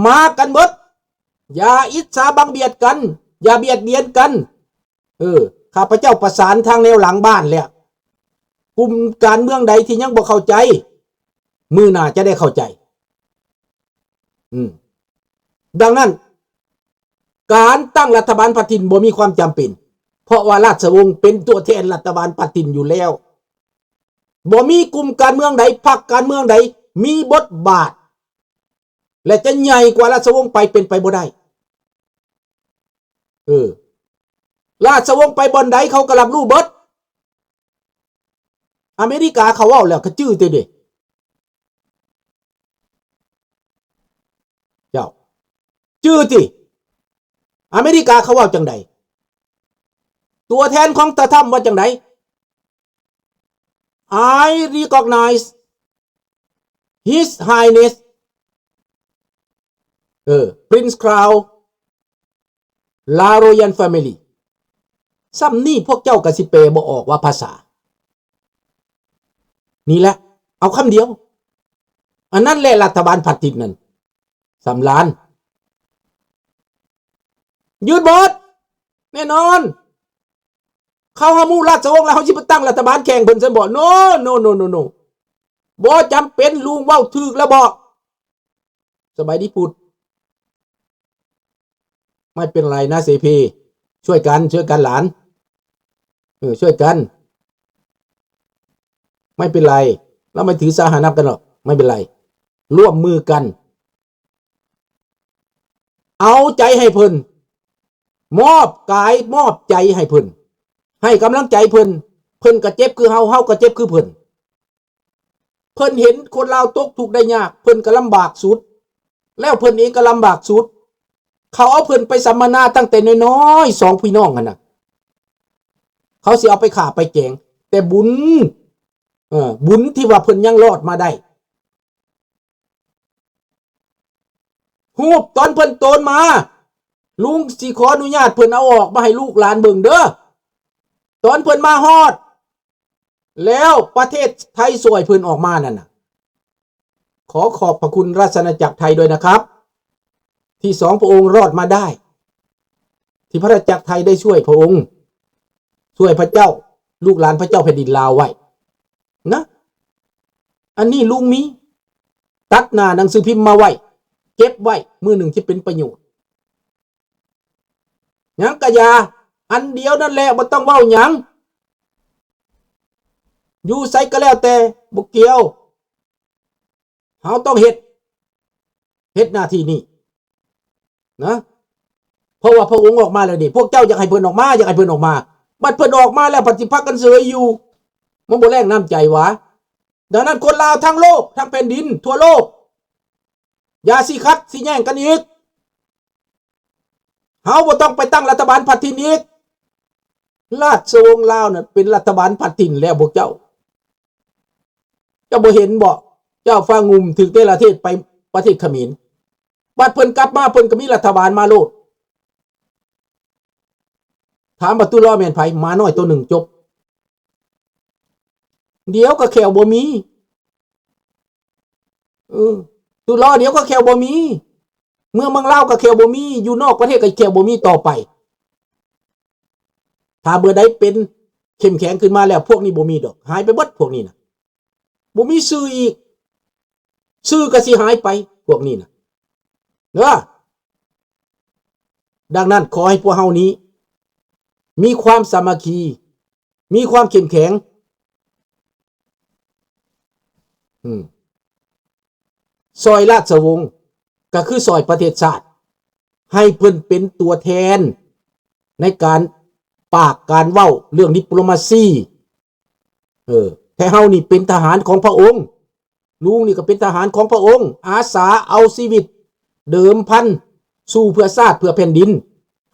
มากันหมดอย่าอิจฉาบังเบียดกันอย่าเบียดเบียนกันข้าพเจ้าประสานทางแนวหลังบ้านแล้วกลุ่มการเมืองใดที่ยังบ่เข้าใจมื้อหน้าจะได้เข้าใจดังนั้นการตั้งรัฐบาลปฏิทินบ่มีความจำเป็นเพราะว่าราชวงศ์เป็นตัวแทนรัฐบาลปฏิทินอยู่แล้วบ่มีกลุ่มการเมืองใดพรรคการเมืองใดมีบทบาทและจะใหญ่กว่าราชวงศ์ไปเป็นไปบ่ได้ราชวงศ์ไปบนใดเขาก็รับรู้เบิดอเมริกาเขาเว้าแล้วก็จื้อติเด้เจ้าจื้อติอเมริกาเขาเว้าจังไดตัวแทนของตาถ้ำว่าจังได I recognize His Highness Prince Crown La Royal Family ซ้ำนี่พวกเจ้ากะสิเปบ่ออกว่าภาษานี่แหละเอาคำเดียวอันนั้นแหละรัฐบาลปฏิทินนั่นสำล้านยืดบดแน่นอนเขาหามู่ราชวงศ์แล้วเขาสิไปตั้งรัฐบาลแข่งเพิ่นซั่นบ่โนบ่จำเป็นลุงเว้าถูกแล้วบ่สบายดีพูดไม่เป็นไรนะเสพีช่วยกันหลานช่วยกันไม่เป็นไรเราไม่ถือสาหานับกันหรอกไม่เป็นไรร่วมมือกันเอาใจให้เพิ่นมอบกายมอบใจให้เพิ่นให้กำลังใจเพิ่นก็เจ็บคือเฮาก็เจ็บคือเพิ่นเห็นคนลาวตกทุกข์ได้ยากเพิ่นก็ลำบากสุดแล้วเพิ่นเองก็ลำบากสุดเขาเอาเพิ่นไปสัมมนาตั้งแต่น้อยๆ2พี่น้องกันน่ะเขาสิเอาไปฆ่าไปแกงแต่บุญที่ว่าเพิ่นยังรอดมาได้ฮูบตอนเพิ่นโตนมาลุงสิขออนุญาตเพิ่นเอาออกมาให้ลูกหลานเบิ่งเด้อตอนเพิ่นมาฮอดแล้วประเทศไทยสวยเพิ่นออกมานั่นน่ะขอขอบพระคุณราชอาณาจักรไทยด้วยนะครับที่2พระองค์รอดมาได้ที่พระราชจักรไทยได้ช่วยพระองค์ช่วยพระเจ้าลูกหลานพระเจ้าแผ่นดินลาวไว้นะอันนี้ลุงมีตัดหน้าหนังสือพิมพ์มาไว้เก็บไว้มื้อหนึ่งที่เป็นประโยชน์หยังกะยาอันเดียวนั่นแหละบ่ต้องเว้าหยังอยู่ไสก็แล้วแต่บ่เกี่ยวเฮาต้องเฮ็ดหน้าที่นี้นะเพราะว่าพระองค์ออกมาแล้วนี่พวกเจ้าอยากให้เพิ่นออกมาบัดเพิ่นออกมาแล้วปฏิพักกันเสยอยู่มันบ่แรงน้ำใจหวะดังนั้นคนลาวทั้งโลกทั้งแผ่นดินทั่วโลกอย่าสิคัดสิแย่งกันอีกเฮาบ่ต้องไปตั้งรัฐบาลปฏิทินอีกราชวงศ์ลาวน่ะเป็นรัฐบาลปฏิทินแล้วพวกเจ้าบ่เห็นบ่เจ้าฟ้างุมถึงเทประเทศไปประเทศเขมรบัดเพิ่นกลับมาเพิ่นก็มีรัฐบาลมาโลดถามว่าตุลอแม่นไผมาน้อยตัวหนึ่งจบเดี๋ยวก็แขวบ่มีตุลอเดี๋ยวก็แขวบ่มีเมืองลาวก็แขวบ่มีอยู่นอกประเทศก็แขวบ่มีต่อไปถ้าเบอร์ใดเป็นเข้มแข็งขึ้นมาแล้วพวกนี้บ่มีดอกหายไปเบิดพวกนี้น่ะบ่มีชื่ออีกชื่อก็สิหายไปพวกนี้น่ะดังนั้นขอให้พวกเฮานี้มีความสามัคคีมีความเข้มแข็งซอยราชวงศ์ก็คือซอยประเทศชาติให้เพิ่นเป็นตัวแทนในการปากการเว้าเรื่องดิปโลมาซีแต่เฮานี่เป็นทหารของพระองค์ลุงนี่ก็เป็นทหารของพระองค์อาสาเอาชีวิตเดิมพันสู้เพื่อชาติเพื่อแผ่นดิน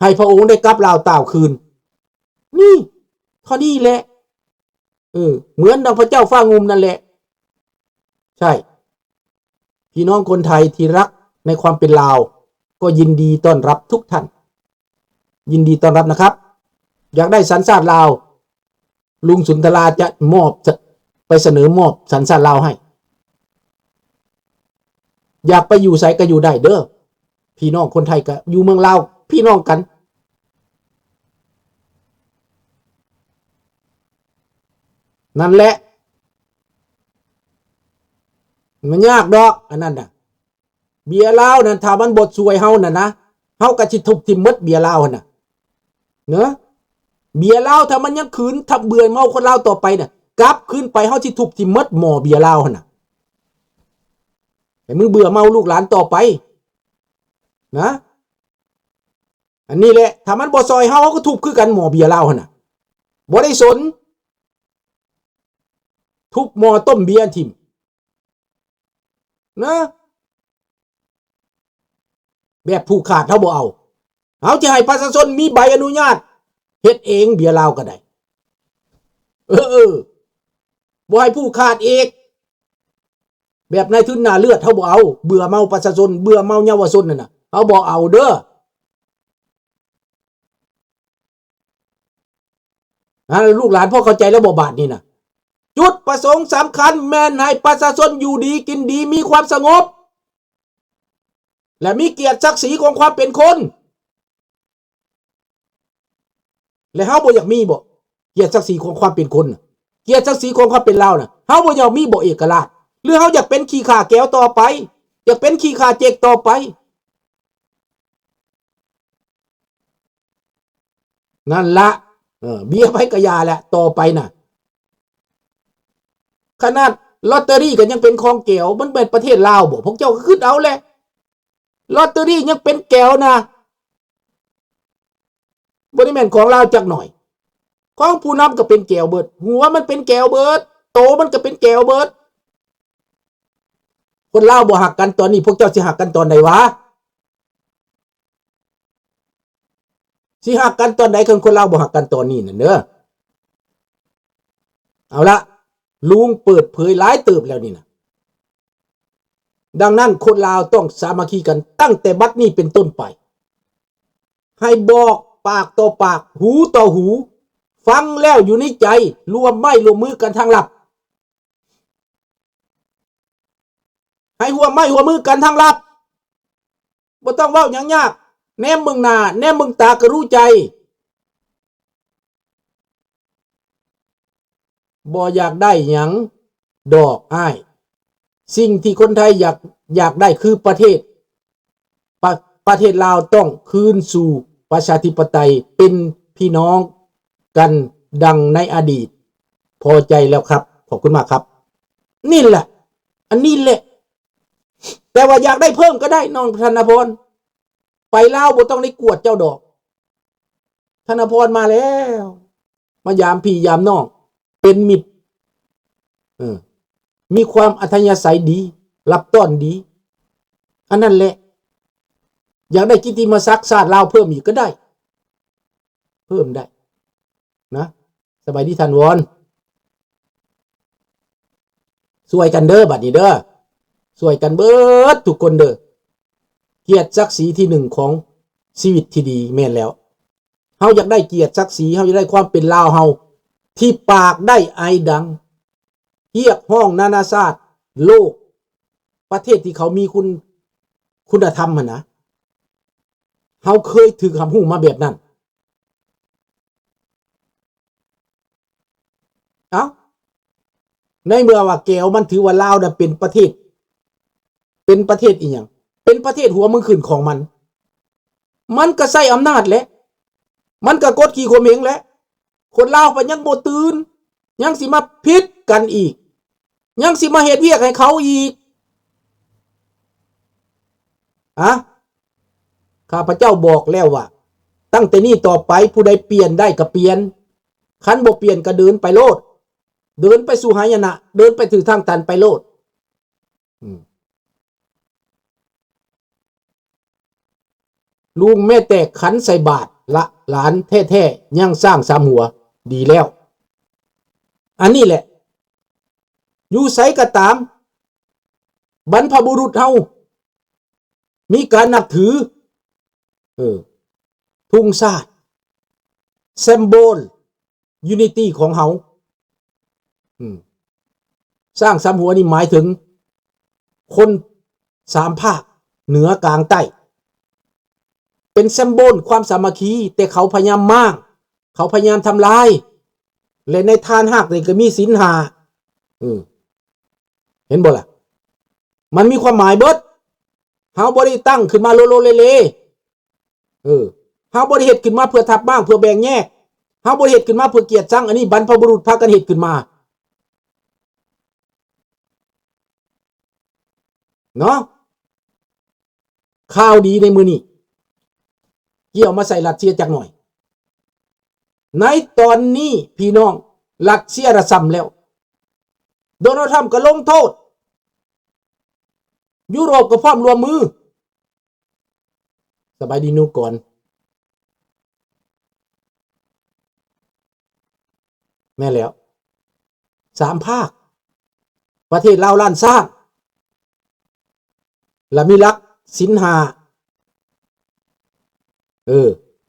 ให้พระองค์ได้กลับลาวต้าวคืนนี่เท่านี้แหละเหมือนดังพระเจ้าฟ้างุมนั่นแหละใช่พี่น้องคนไทยที่รักในความเป็นลาวก็ยินดีต้อนรับทุกท่านยินดีต้อนรับนะครับอยากได้สัญชาติลาวลุงสุนทราจะมอบไปเสนอมอบสัญชาติลาวให้อยากไปอยู่ไสก็อยู่ได้เด้อ พี่น้องคนไทยก็อยู่เมืองลาวพี่น้องกันนั่นแหละมันยากดอกอันนั้นน่ะเบียร์ลาวนั่นถ้ามันบทสวยเฮาน่ะนะเฮาก็สิทุบทิ่มหมดเบียร์ลาวน่ะเนอะเบียร์ลาวถ้ามันยังขืนถ้าเบื่อเมาคนลาวต่อไปน่ะกลับขึ้นไปเฮาสิทุบทิ่มหมดหม้อเบียร์ลาวน่ะแต่มึงเบื่อเมาลูกหลานต่อไปนะอันนี้แหละถ้ามันบ่ซอยเฮาก็ทุบคือกันหม้อเบียร์ลาวน่ะบ่ได้สนทุบหม้อต้มเบียร์ทิ่มนะแบบผูกขาดเฮาบ่เอาจะให้ประชาชนมีใบอนุญาตเฮ็ดเองเบียร์ลาวก็ได้บ่ให้ผู้ขาดเอกแบบนายทุนหน้าเลือดเฮาบ่เอาเบื่อเมาประชาชนเบื่อเมาเยาวชนนั่นน่ะเฮาบ่เอาเด้อลูกหลานพ่อเข้าใจแล้วบ่บาดนี่น่ะจุดประสงค์สำคัญแม่นให้ประชาชนอยู่ดีกินดีมีความสงบและมีเกียรติศักดิ์ศรีของความเป็นคนและเฮาบ่อยากมีบ่เกียรติศักดิ์ศรีของความเป็นคนเกียรติศักดิ์ศรีของความเป็นลาวน่ะเฮาบ่อยากมีบ่เอกราชหรือเฮาอยากเป็นขี้ข่าแก้วต่อไปอยากเป็นขี้ข่าเจกต่อไปนั่นละเบี้ยไปกระยาแหละต่อไปน่ะขนาดลอตเตอรี่ก็ยังเป็นของแก้วมันเป็นประเทศลาวบ่พวกเจ้าก็คิดเอาแหละลอตเตอรี่ยังเป็นแก้วนะบ่ได้แม่นของลาวจักหน่อยของผู้นำก็เป็นแก้วเบิดหัวมันเป็นแก้วเบิดโตมันก็เป็นแก้วเบิดคนลาวบ่หักกันตอนนี้พวกเจ้าสิหักกันตอนไหนวะสิหักกันตอนไหนคนลาวบ่หักกันตอนนี้น่ะเด้อเอาละลุงเปิดเผยหลายเติบแล้วนี่นะดังนั้นคนลาวต้องสามัคคีกันตั้งแต่บัดนี้เป็นต้นไปให้บอกปากต่อปากหูต่อหูฟังแล้วอยู่ในใจรวมไม้รวมมือกันทางลับให้หัวไม้หัวมือกันทางลับบ่ต้องเว้าหยังยากแนมมึงหน้าแนมมึงตาก็รู้ใจบ่อยากได้หยังดอกอ้ายสิ่งที่คนไทยอยากได้คือประเทศลาวต้องคืนสู่ประชาธิปไตยเป็นพี่น้องกันดังในอดีตพอใจแล้วครับขอบคุณมากครับนี่แหละอันนี้แหละแต่ว่าอยากได้เพิ่มก็ได้น้องธนพรไปลาวบ่ต้องได้กวดเจ้าดอกธนพรมาแล้วมายามพี่ยามน้องเป็นมิตรมีความอัธยาศัยดีรับต้อนดีอันนั้นแหละอยากได้กิตติมศักดิ์ชาติลาวเพิ่มอีกก็ได้เพิ่มได้นะสบายดีท่านวอนสวยกันเด้อบัดนี้เด้อสวยกันเบิดทุกคนเด้อเกียรติศักดิ์ศรีที่หนึ่งของชีวิตที่ดีแม่นแล้วเฮาอยากได้เกียรติศักดิ์ศรีเฮาอยากได้ความเป็นลาวเฮาที่ปากได้ไอดังเรียกห้องนานาชาติโลกประเทศที่เขามีคุณธรรมนะเฮาเคยถือคำหู้มาแบบนั้นในเมื่อว่าแก้วมันถือว่าลาวน่ะเป็นประเทศอีหยังเป็นประเทศหัวมึงขึ้นของมันก็ใช้อำนาจแหละมันก็กดขี่ข่มเหงแหละคนลาวไปยังบ่ตื่นยังสิมาพิษกันอีกยังสิมาเฮ็ดเวียกให้เขาอีกข้าพเจ้าบอกแล้วว่าตั้งแต่นี้ต่อไปผู้ใดเปลี่ยนได้ก็เปลี่ยนคันบ่เปลี่ยนก็เดินไปโลดเดินไปสู่หายนะเดินไปถือทางตันไปโลดลุงแม่แตกขันใส่บาทละหลานแท้ๆยังสร้างสามหัวดีแล้วอันนี้แหละอยู่ไสก็ตามบรรพบุรุษเฮามีการนับถือทุ่งชาติเซมโบลยูนิตี้ของเฮาสร้างสามหัวนี่หมายถึงคนสามภาคเหนือกลางใต้ เป็นแซมโบลความสามัคคีแต่เขาพยายามมากเขาพยายามทำลายและในทานหักนี่ก็มีศีลห้าเห็นบ่ล่ะมันมีความหมายเบิดเฮาบ่ได้ตั้งขึ้นมาโลโลเลเฮาบ่ได้เฮ็ดขึ้นมาเพื่อทับบ้างเพื่อแบ่งแยกเฮาบ่ได้เฮ็ดขึ้นมาเพื่อเกลียดชังอันนี้บรรพบุรุษพากันเฮ็ดขึ้นมาเนาะข่าวดีในมื้อนี้เกี่ยวมาใส่รัสเซียจักหน่อยในตอนนี้พี่น้องรัสเซียระซำแล้วโดนัลด์ทรัมป์ก็ลงโทษยุโรปก็พร้อมรวมมือสบายดีนูก่อนแม่แล้ว3 ภาคประเทศลาวล้านสร้างและมีหลักศีลห้า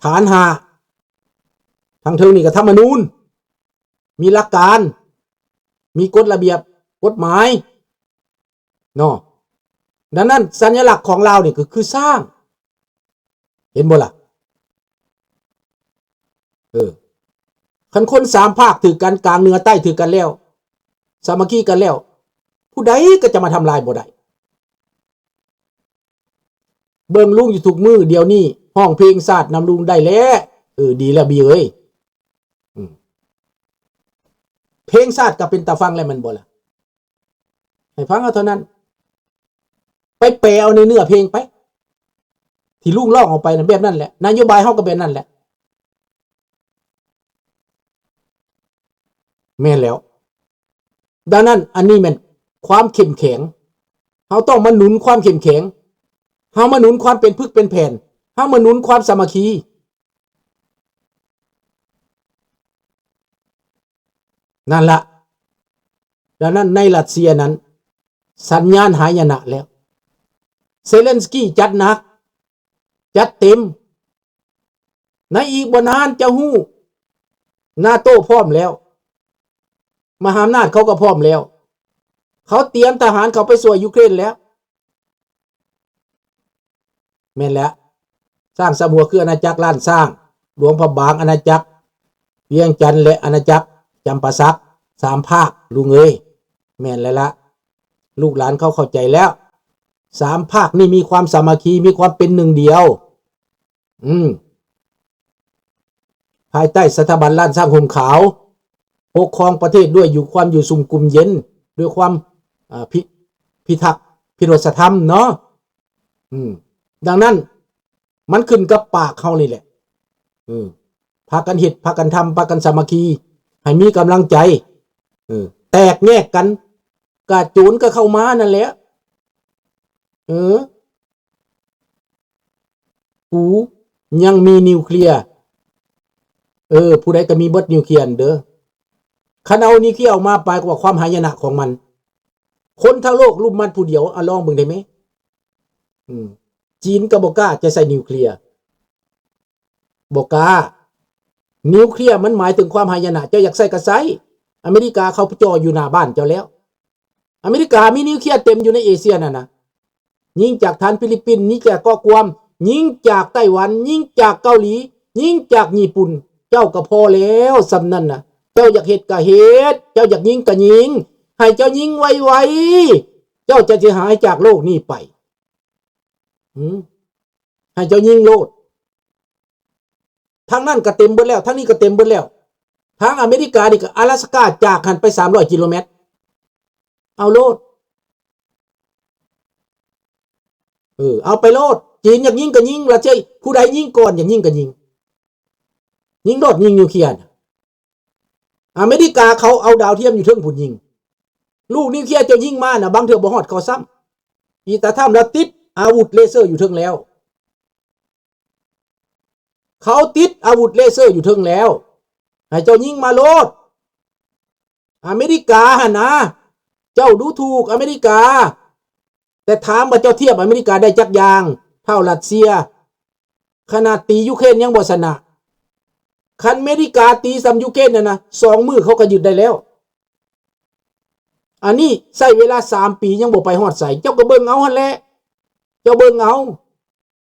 ฐานห้าทางเทิงนี่ก็ธรรมนูญมีหลักการมีกฎระเบียบกฎหมายเนาะดังนั้นสัญลักษณ์ของเราเนี่ยคือสร้างเห็นบ่ล่ะคันคน3 ภาคถือกันกลางเหนือใต้ถือกันแล้วสามัคคีกันแล้วผู้ใดก็จะมาทำลายบ่ได้เบิ่งลุงอยู่ทุกมือเดี๋ยวนี้ห้องเพลงศาสตร์นำลุงได้แล้วดีแล้วบีเอ้ยเพลงศาสตร์ก็เป็นตาฟังแล้วมันบ่ล่ะให้ฟังเอาเท่านั้นไปแปลเอาในเนื้อเพลงไปที่ลุงร้องออกไปนะแบบนั้นแหละนโยบายเฮาก็แบบนั้นแหละแม่นแล้วดังนั้นอันนี้มันความเข้มแข็งเฮาต้องมาหนุนความเข้มแข็งเฮามาหนุนความเป็นพึกเป็นแผ่นเฮามาหนุนความสามัคคีนั่นละดังนั้นในรัสเซียนั้นสัญญาณหายนะแล้วเซเลนสกี้จัดหนักจัดเต็มในอีกบ่นานจะฮู้นาโต้พร้อมแล้วมหาอำนาจเขาก็พร้อมแล้วเขาเตรียมทหารเขาไปช่วยยูเครนแล้วแม่นแล้วสร้างสมัวคืออาณาจักรล้านสร้างหลวงพระบางอาณาจักรเวียงจันทร์และอาณาจักรจำปาสัก3 ภาคลุงเอ้ยแม่นแล้วละลูกหลานเขาเข้าใจแล้ว3 ภาคนี่มีความสามัคคีมีความเป็นหนึ่งเดียวภายใต้สถาบันล้านสร้างห่มขาวปกครองประเทศด้วยอยู่ความอยู่สุมกุมเย็นด้วยความพิทักษ์พิโรธธรรมเนาะดังนั้นมันขึ้นกับปากเขานี่แหละพากันเฮ็ดพากันทำพากันสามัคคีให้มีกำลังใจแตกแยกกันกระโจนก็เข้ามานั่นแหละกูยังมีนิวเคลียร์ผู้ใดก็มีเบิดนิวเคลียร์เด้อคันเอานิวเคลียร์ออกมาไปกว่าความหายนะของมันคนทั้งโลกรุมมันผู้เดียวลองเบิ่งได้ไหมจีนกับบ่กล้าจะใส่นิวเคลียร์บ่กล้านิวเคลียร์มันหมายถึงความหายนะเจ้าอยากใส่ก็ใส่อเมริกาเขาจ่ออยู่หน้าบ้านเจ้าแล้วอเมริกามีนิวเคลียร์เต็มอยู่ในเอเชียนั่นนะยิงจากฐานฟิลิปปินส์ยิงจากเกาะกวมยิงจากไต้หวันยิงจากเกาหลียิงจากญี่ปุ่นเจ้าก็พอแล้วสำนั้นนะเจ้าอยากเฮ็ดก็เฮ็ดเจ้าอยากยิงก็ยิงให้เจ้ายิงไวๆเจ้าจะหายจากโลกนี้ไปให้เจ้ายิงโลดทางนั้นก็เต็มเบิดแล้วทางนี้ก็เต็มเบิดแล้วทางอเมริกานี่ก็阿拉斯ก้าจากหันไป300 กิโลเมตรเอาโลดเอาไปโลดจีนอยากยิงก็ยิงละเจ้ยผู้ใดยิงก่อนอยากยิงก็ยิงโลดยิงนิวเคลียร์อเมริกาเขาเอาดาวเทียมอยู่เทิงพุ่นยิงลูกนิวเคลียร์เจ้ายิงมาน่ะบางเทื่อบ่ฮอดเขาซ้ำอีตาถ้ำแล้วติดอาวุธเลเซอร์อยู่เทิงแล้วเขาติดอาวุธเลเซอร์อยู่เทิงแล้วให้เจ้ายิงมาโลดอเมริกาหั่นนะเจ้าดูถูกอเมริกาแต่ถามว่าเจ้าเทียบอเมริกาได้จักอย่างเท่ารัสเซียขนาดตียูเครนยังบ่ชนะคันอเมริกาตีซ้ำยูเครนน่ะนะ2 มื้อเขาก็ยึดได้แล้วอันนี้ใช้เวลา3 ปียังบ่ไปฮอดไสเจ้าก็เบิ่งเอาหั่นแหละเจ้าเบิ่งเอา